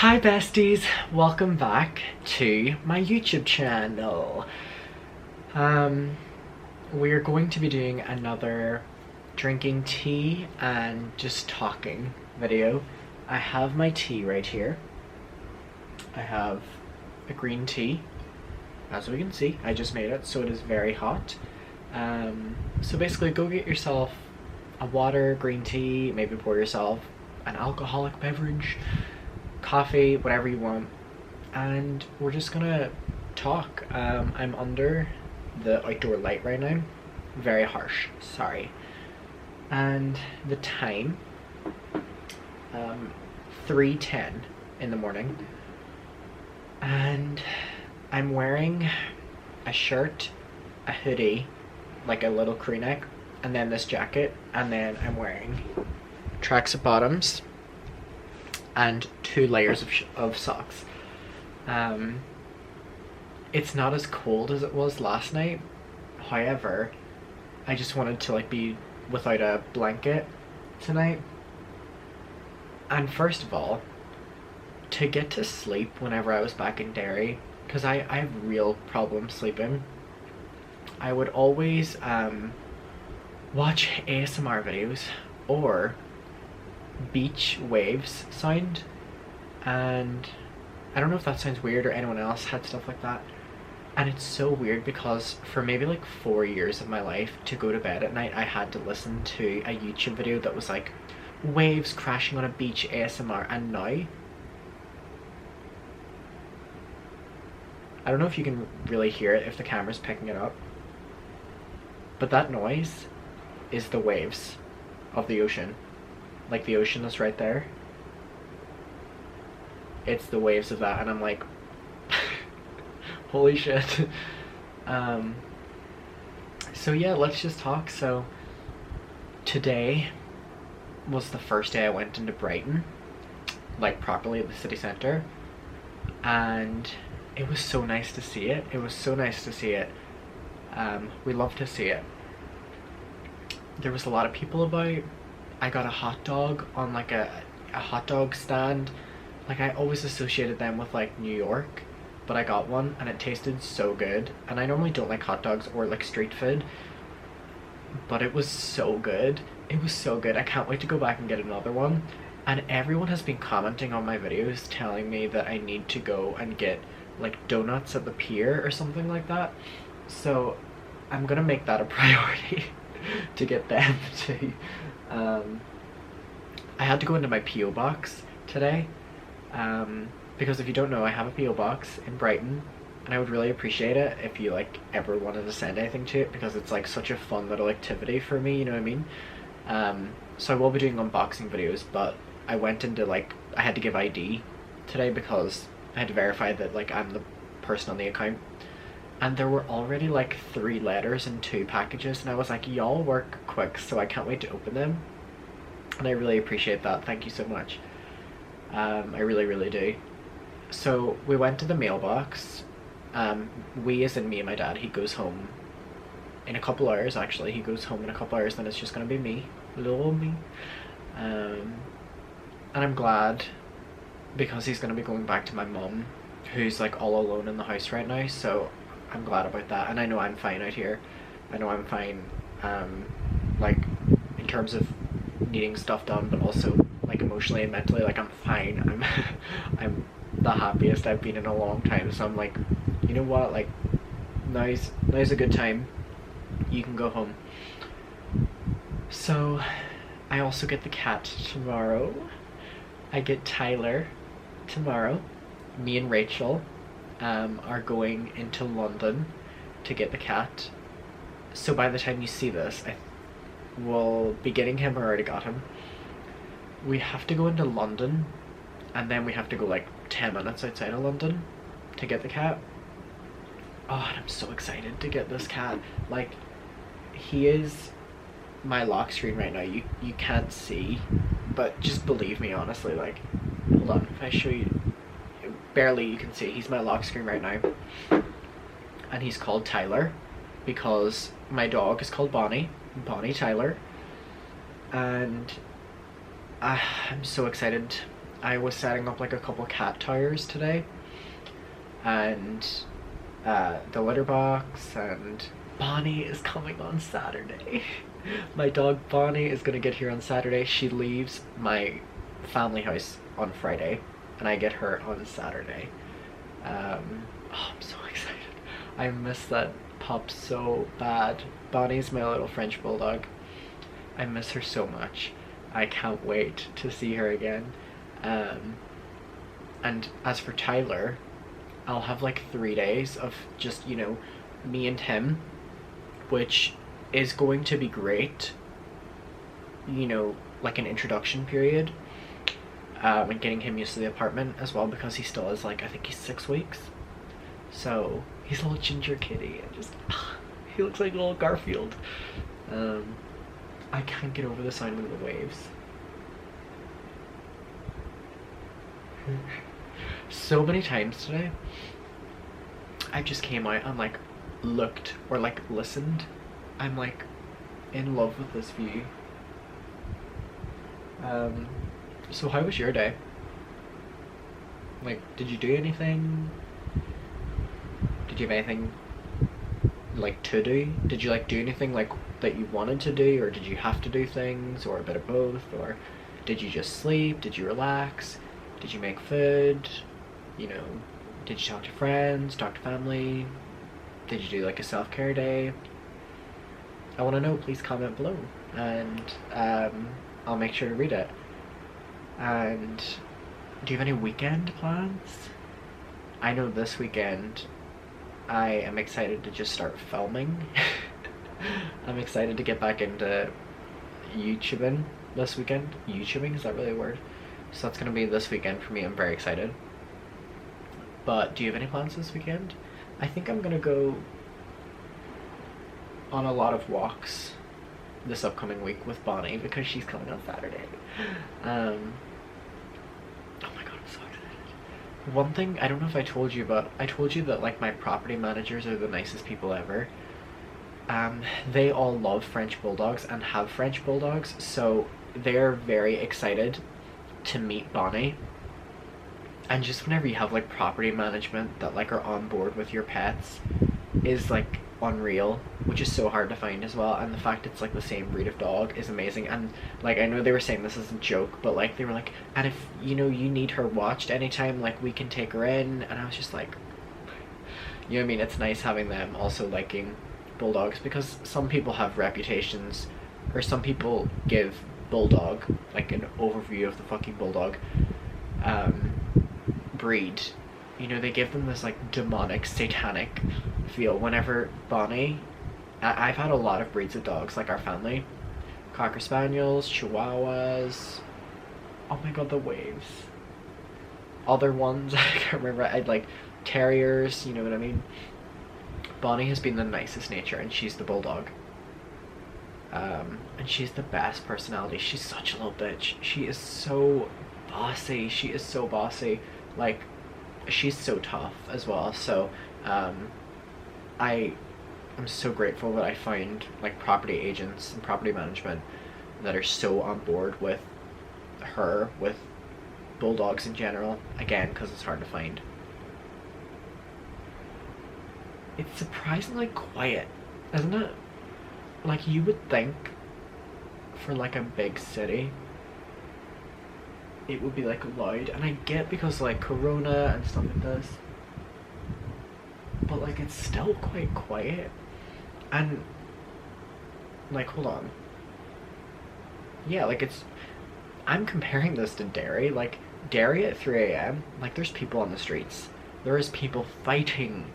Hi besties, welcome back to my YouTube channel. We're going to be doing another drinking tea and just talking video. I have my tea right here. I have a green tea. As we can see, I just made it, so it is very hot. So basically go get yourself a water, green tea, maybe pour yourself an alcoholic beverage, coffee, whatever you want, and we're just gonna talk. I'm under the outdoor light right now, very harsh, sorry, and the time 3:10 in the morning, and I'm wearing a shirt, a hoodie, like a little crew neck, and then this jacket, and then I'm wearing tracksuit bottoms and 2 layers of socks. It's not as cold as it was last night, however I just wanted to like be without a blanket tonight. And first of all, to get to sleep whenever I was back in Derry, because I have real problems sleeping, I would always watch ASMR videos or beach waves sound, and I don't know if that sounds weird or anyone else had stuff like that, and it's so weird because for maybe like 4 years of my life, to go to bed at night I had to listen to a YouTube video that was like waves crashing on a beach ASMR, and now I don't know if you can really hear it if the camera's picking it up, but that noise is the waves of the ocean. Like the ocean is right there. It's the waves of that, and I'm like, holy shit. So yeah, let's just talk. So today was the first day I went into Brighton, like properly at the city centre, and it was so nice to see it. It was so nice to see it. We love to see it. There was a lot of people about. I got a hot dog on like a hot dog stand. Like I always associated them with like New York, but I got one and it tasted so good. And I normally don't like hot dogs or like street food, but it was so good. It was so good. I can't wait to go back and get another one. And everyone has been commenting on my videos telling me that I need to go and get like donuts at the pier or something like that. So I'm gonna make that a priority to get them too. I had to go into my P.O. box today, because if you don't know, I have a P.O. box in Brighton, and I would really appreciate it if you like ever wanted to send anything to it, because it's like such a fun little activity for me, you know what I mean? So I will be doing unboxing videos, but I went into like, I had to give ID today because I had to verify that like I'm the person on the account. And there were already like 3 letters and 2 packages, and I was like, y'all work quick, so I can't wait to open them. And I really appreciate that. Thank you so much. I really do. So we went to the mailbox. We as in me and my dad. He goes home in a couple hours, actually. He goes home in a couple hours, then it's just gonna be me, little old me. And I'm glad, because he's gonna be going back to my mum, who's like all alone in the house right now, so I'm glad about that. And I know I'm fine out here. I know I'm fine, like in terms of needing stuff done, but also like emotionally and mentally, like I'm fine. I'm the happiest I've been in a long time, so I'm like, you know what, like now's a good time. You can go home. So I also get the cat tomorrow. I get Tyler tomorrow. Me and Rachel are going into London to get the cat. So by the time you see this, I will be getting him, or already got him. We have to go into London, and then we have to go like 10 minutes outside of London to get the cat. Oh, and I'm so excited to get this cat. Like, he is my lock screen right now. You can't see, but just believe me, honestly. Like, hold on, if I show you, barely you can see. He's my lock screen right now, and he's called Tyler because my dog is called Bonnie Tyler, and I'm so excited. I was setting up like a couple cat tires today, and the litter box, and Bonnie is coming on Saturday. My dog Bonnie is gonna get here on Saturday. She leaves my family house on Friday, and I get her on Saturday. Oh, I'm so excited. I miss that pup so bad. Bonnie's my little French bulldog. I miss her so much. I can't wait to see her again. And as for Tyler, I'll have like 3 days of just, you know, me and him, which is going to be great. You know, like an introduction period. And getting him used to the apartment as well, because he still is like, I think he's 6 weeks. So he's a little ginger kitty, and just he looks like a little Garfield. I can't get over the sound of the waves. So many times today I just came out and like looked or like listened. I'm like in love with this view. So how was your day? Like, did you do anything? Did you have anything like to do? Did you like do anything like that you wanted to do, or did you have to do things, or a bit of both? Or did you just sleep? Did you relax? Did you make food? You know, did you talk to friends, talk to family? Did you do like a self-care day? I want to know. Please comment below, and I'll make sure to read it. And do you have any weekend plans? I know this weekend I am excited to just start filming. I'm excited to get back into YouTubing this weekend. YouTubing, is that really a word? So that's gonna be this weekend for me. I'm very excited. But do you have any plans this weekend? I think I'm gonna go on a lot of walks this upcoming week with Bonnie, because she's coming on Saturday. Oh my god, I'm so excited. One thing, I don't know if I told you, but I told you that like my property managers are the nicest people ever. They all love French bulldogs and have French bulldogs, so they're very excited to meet Bonnie. And just whenever you have like property management that like are on board with your pets is like unreal, which is so hard to find as well. And the fact it's like the same breed of dog is amazing. And like, I know they were saying this as a joke, but like they were like, and if you know you need her watched anytime, like we can take her in. And I was just like, you know what I mean? It's nice having them also liking bulldogs, because some people have reputations, or some people give bulldog like an overview of the fucking bulldog breed. You know, they give them this like demonic, satanic feel. Whenever Bonnie, I've had a lot of breeds of dogs, like our family, Cocker Spaniels, Chihuahuas, oh my god, the waves, other ones, I can't remember, I'd like terriers, you know what I mean? Bonnie has been the nicest nature, and she's the bulldog. And she's the best personality. She's such a little bitch. She is so bossy. She is so bossy. Like, she's so tough as well. So, I am so grateful that I find like property agents and property management that are so on board with her, with bulldogs in general. Again, because it's hard to find. It's surprisingly quiet, isn't it? Like, you would think for like a big city it would be like loud, and I get because like Corona and stuff like this, but like it's still quite quiet. And like, hold on, yeah, like it's, I'm comparing this to Derry. Like Derry at 3 a.m, like there's people on the streets, there is people fighting.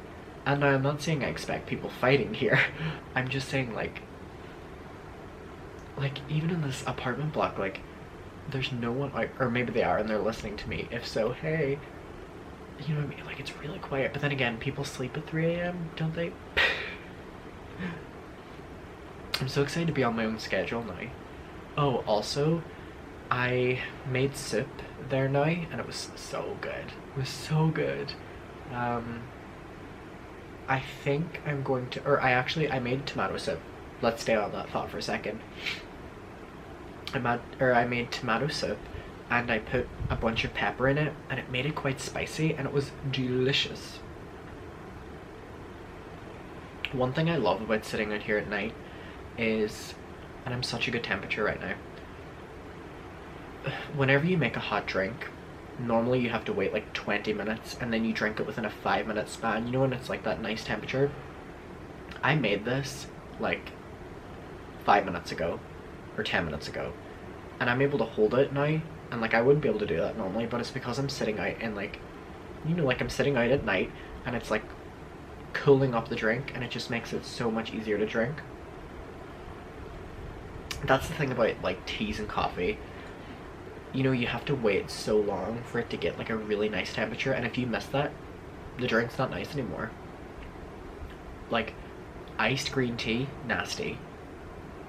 And I'm not saying I expect people fighting here. I'm just saying like even in this apartment block, like there's no one, like, or maybe they are and they're listening to me. If so, hey, you know what I mean? Like, it's really quiet. But then again, people sleep at 3 a.m, don't they? I'm so excited to be on my own schedule now. Oh, also, I made soup there now, and it was so good. It was so good. I think I'm going to, or I made tomato soup. Let's stay on that thought for a second. I made tomato soup and I put a bunch of pepper in it, and it made it quite spicy, and it was delicious. One thing I love about sitting out here at night is, and I'm such a good temperature right now, whenever you make a hot drink, normally you have to wait like 20 minutes and then you drink it within a 5 minute span, you know, when it's like that nice temperature. I made this like 5 minutes ago or 10 minutes ago, and I'm able to hold it now, and like I wouldn't be able to do that normally, but it's because I'm sitting out and like, you know, like I'm sitting out at night and it's like cooling up the drink, and it just makes it so much easier to drink. That's the thing about like teas and coffee, you know, you have to wait so long for it to get like a really nice temperature, and if you miss that, the drink's not nice anymore. Like iced green tea, nasty.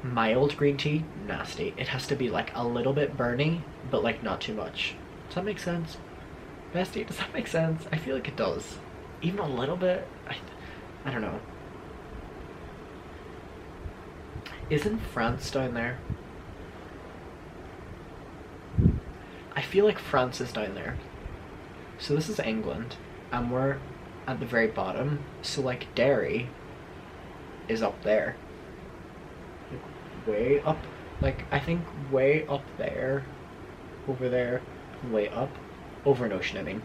Mild green tea, nasty. It has to be like a little bit burny, but like not too much. Does that make sense? Bestie, does that make sense? I feel like it does. Even a little bit. I don't know. Isn't France down there? I feel like France is down there. So this is England, and we're at the very bottom. So like Derry is up there. Like, way up. Like I think way up there, over there, way up, over an ocean I mean.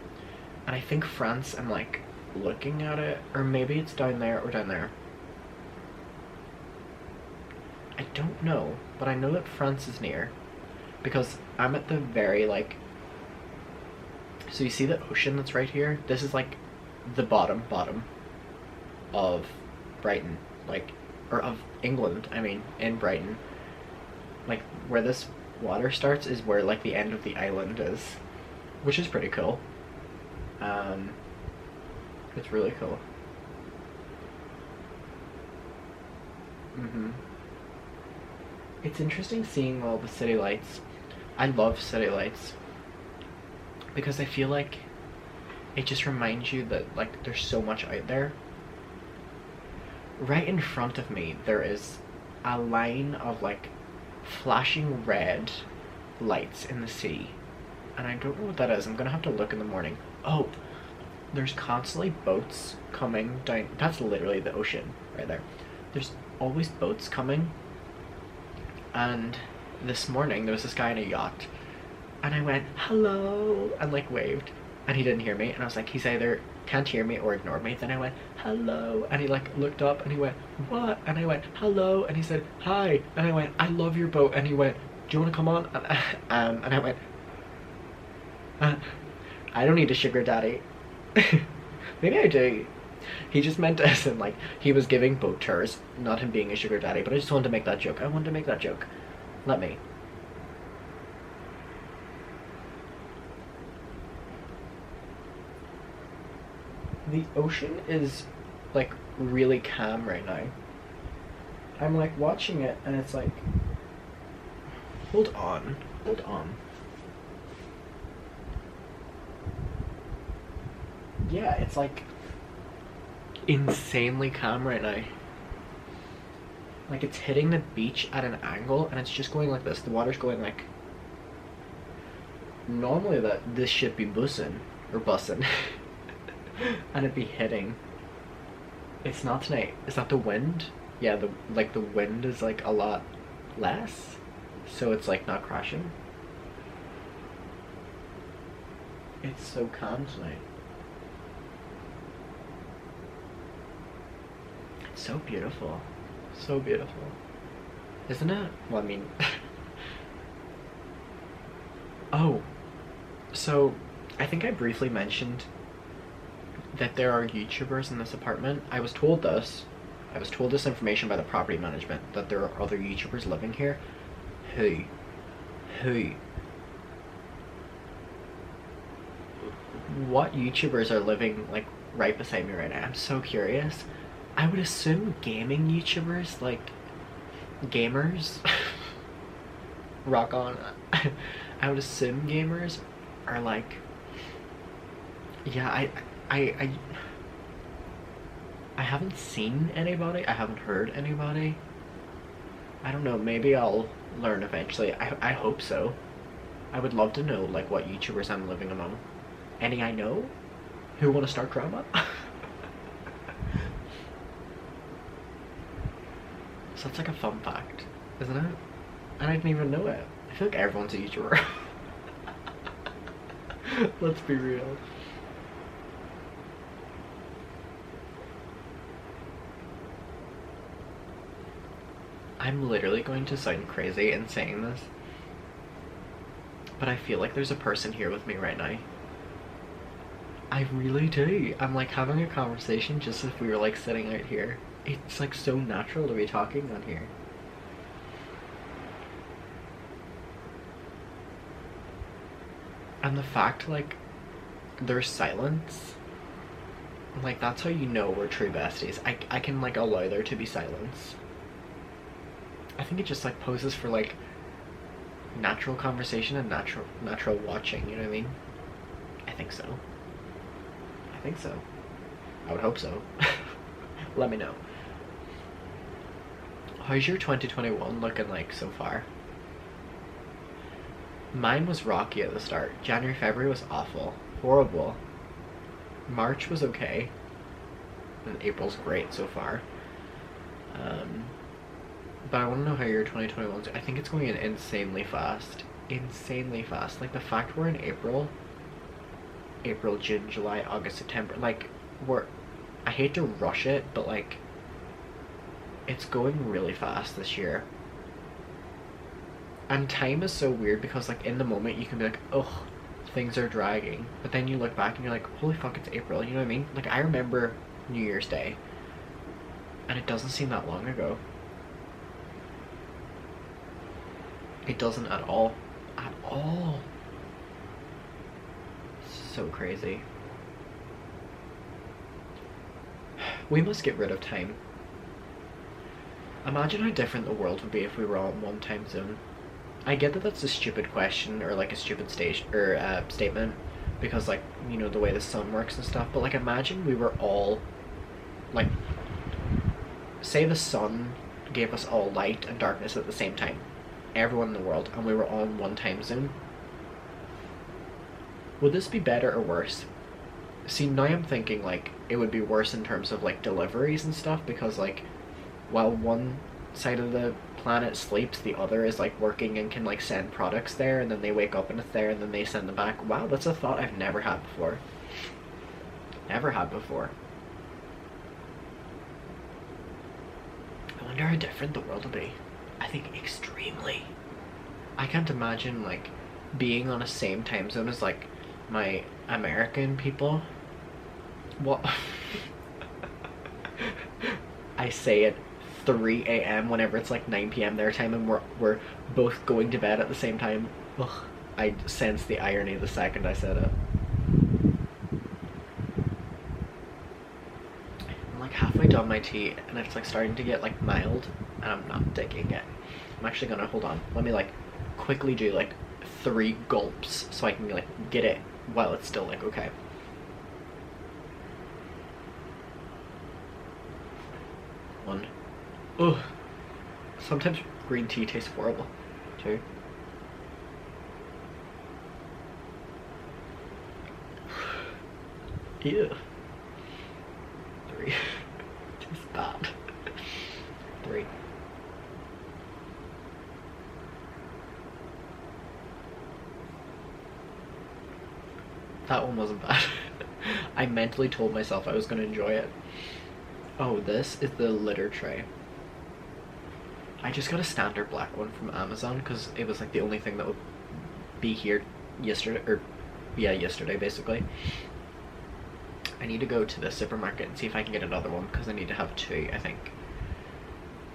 And I think France, I'm like looking at it, or maybe it's down there or down there. I don't know, but I know that France is near, because I'm at the very like, so you see the ocean that's right here? This is like the bottom of Brighton, like, or of England, I mean, in Brighton. Like where this water starts is where like the end of the island is, which is pretty cool. It's really cool. It's interesting seeing all the city lights. I love city lights because I feel like it just reminds you that like there's so much out there. Right in front of me there is a line of like flashing red lights in the sea, and I don't know what that is. I'm gonna have to look in the morning. Oh, there's constantly boats coming down. That's literally the ocean right there. There's always boats coming, and this morning there was this guy in a yacht, and I went hello and like waved, and he didn't hear me, and I was like, he's either can't hear me or ignored me. Then I went hello, and he like looked up and he went what, and I went hello, and he said hi, and I went I love your boat, and he went do you want to come on, and I went I don't need a sugar daddy. Maybe I do. He just meant as in like he was giving boat tours, not him being a sugar daddy, but I just wanted to make that joke. I wanted to make that joke. Let me. The ocean is like really calm right now. I'm like watching it and it's like, hold on, hold on. Yeah, it's like insanely calm right now. Like it's hitting the beach at an angle and it's just going like this. The water's going like, normally this should be bussing or bussing and it'd be hitting. It's not tonight. Is that the wind? Yeah, the wind is like a lot less, so it's like not crashing. It's so calm tonight. It's so beautiful. So beautiful. Isn't it? Well, I mean oh, so I think I briefly mentioned that there are YouTubers in this apartment. I was told this information by the property management, that there are other YouTubers living here. Who? What YouTubers are living like right beside me right now? I'm so curious. I would assume gaming YouTubers, like gamers. Rock on. I would assume gamers are like, yeah, I haven't seen anybody. I haven't heard anybody. I don't know. Maybe I'll learn eventually. I hope so. I would love to know like what YouTubers I'm living among. Any I know who want to start drama? So that's like a fun fact, isn't it? And I didn't even know it. I feel like everyone's a YouTuber. Let's be real. I'm literally going to sound crazy in saying this, but I feel like there's a person here with me right now. I really do. I'm like having a conversation just as if we were like sitting out here. It's like so natural to be talking on here. And the fact like there's silence, like that's how you know we're true besties. I can like allow there to be silence. I think it just like poses for like natural conversation and natural watching, you know what I mean? I think so. I think so. I would hope so. Let me know. How's your 2021 looking like so far? Mine was rocky at the start. January, February was awful. Horrible. March was okay. And April's great so far. But I want to know how your 2021's. I think it's going in insanely fast. Insanely fast. Like the fact we're in April, June, July, August, September. Like I hate to rush it, but like it's going really fast this year. And time is so weird because like in the moment you can be like, ugh, things are dragging. But then you look back and you're like, holy fuck, it's April. You know what I mean? Like I remember New Year's Day. And it doesn't seem that long ago. It doesn't at all. At all. So crazy. We must get rid of time. Imagine how different the world would be if we were all in one time zone. I get that that's a stupid question or like a stupid statement because like, you know, the way the sun works and stuff, but like imagine we were all like, say the sun gave us all light and darkness at the same time, everyone in the world, and we were all in one time zone. Would this be better or worse? See, now I'm thinking like it would be worse in terms of like deliveries and stuff because like while one side of the planet sleeps, the other is like working and can like send products there, and then they wake up and it's there and then they send them back. Wow, that's a thought I've never had before. Never had before. I wonder how different the world will be. I think extremely. I can't imagine like being on a same time zone as like my American people. What? I say it 3 a.m. whenever it's like 9 p.m. their time and we're both going to bed at the same time. Ugh, I sense the irony the second I said it. I'm like halfway done my tea and it's like starting to get like mild and I'm not digging it. I'm actually gonna, hold on, let me like quickly do like 3 gulps so I can like get it while it's still like okay. One. Ugh. Sometimes green tea tastes horrible. 2. Ew. 3. Tastes bad. 3. That one wasn't bad. I mentally told myself I was going to enjoy it. Oh, this is the litter tray. I just got a standard black one from Amazon because it was like the only thing that would be here yesterday, or yeah, yesterday basically. I need to go to the supermarket and see if I can get another one because I need to have 2, I think.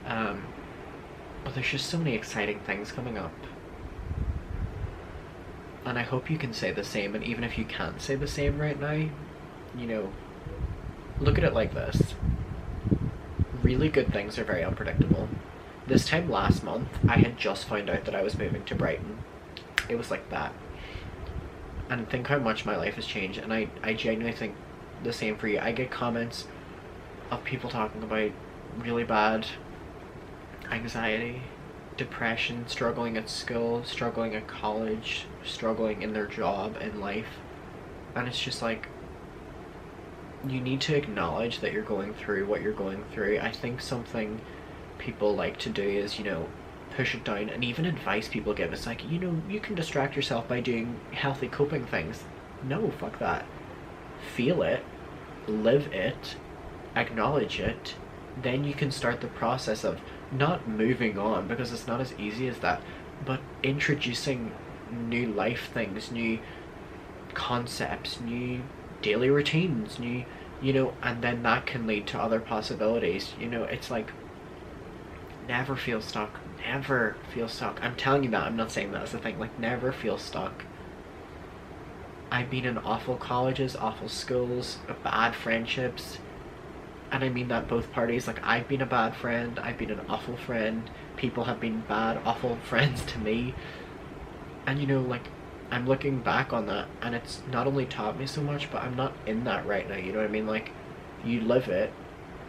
But there's just so many exciting things coming up. And I hope you can say the same, and even if you can't say the same right now, you know, look at it like this. Really good things are very unpredictable. This time last month, I had just found out that I was moving to Brighton. It was like that. And think how much my life has changed, and I genuinely think the same for you. I get comments of people talking about really bad anxiety depression, struggling at school, struggling at college, struggling in their job and life. And it's just like, you need to acknowledge that you're going through what you're going through. I think something people like to do is, push it down, and even advice people give, it's like, you can distract yourself by doing healthy coping things. No, fuck that. Feel it, live it, acknowledge it, then you can start the process of not moving on, because it's not as easy as that, but introducing new life things, new concepts, new daily routines, new, and then that can lead to other possibilities. It's like, never feel stuck. Never feel stuck. I'm telling you that. I'm not saying that as a thing. Like, never feel stuck. I've been in awful colleges, awful schools, bad friendships, and I mean that both parties. Like, I've been a bad friend, I've been an awful friend, people have been bad, awful friends to me, and like, I'm looking back on that, and it's not only taught me so much, but I'm not in that right now, you know what I mean? Like, you live it,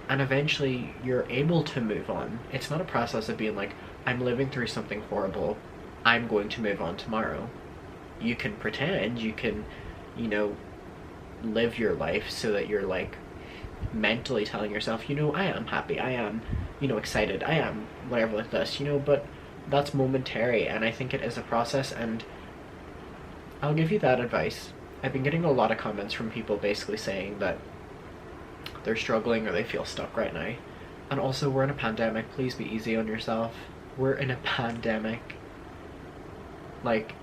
and eventually you're able to move on. It's not a process of being like, I'm living through something horrible, I'm going to move on tomorrow. You can pretend, you can, live your life so that you're like mentally telling yourself, I am happy, I am, excited, I am whatever like this, but that's momentary, and I think it is a process, and I'll give you that advice. I've been getting a lot of comments from people basically saying that they're struggling or they feel stuck right now. And also, we're in a pandemic. Please be easy on yourself. We're in a pandemic. Like,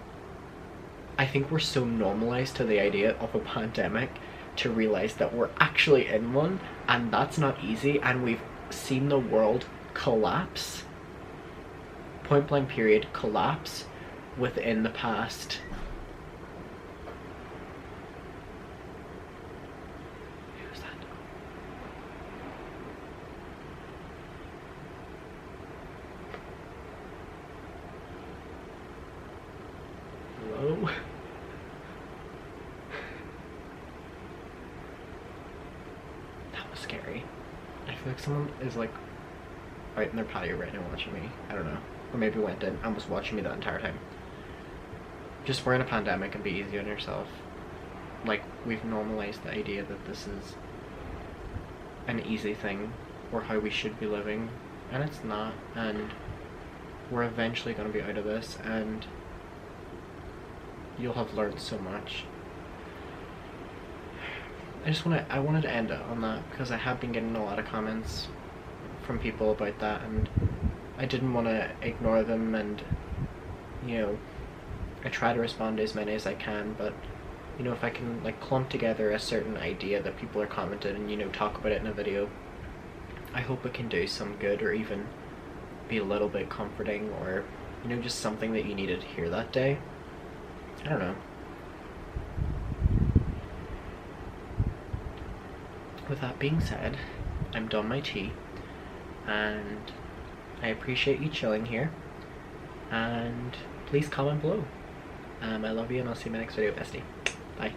I think we're so normalized to the idea of a pandemic to realize that we're actually in one, and that's not easy, and we've seen the world collapse, point blank period, collapse within the past. Who's that? Hello? That was scary. I feel like someone is like right in their patio right now watching me. I don't know. Or maybe went in and was watching me that entire time. Just, we're in a pandemic, and be easy on yourself. Like, we've normalized the idea that this is an easy thing, or how we should be living, and it's not, and we're eventually going to be out of this, and you'll have learned so much. I wanted to end it on that, because I have been getting a lot of comments from people about that, and I didn't want to ignore them, and I try to respond to as many as I can, but if I can like clump together a certain idea that people are commenting and talk about it in a video, I hope it can do some good, or even be a little bit comforting, or just something that you needed to hear that day. I don't know. With that being said, I'm done my tea, and I appreciate you chilling here, and please comment below. I love you, and I'll see you in my next video, bestie. Bye.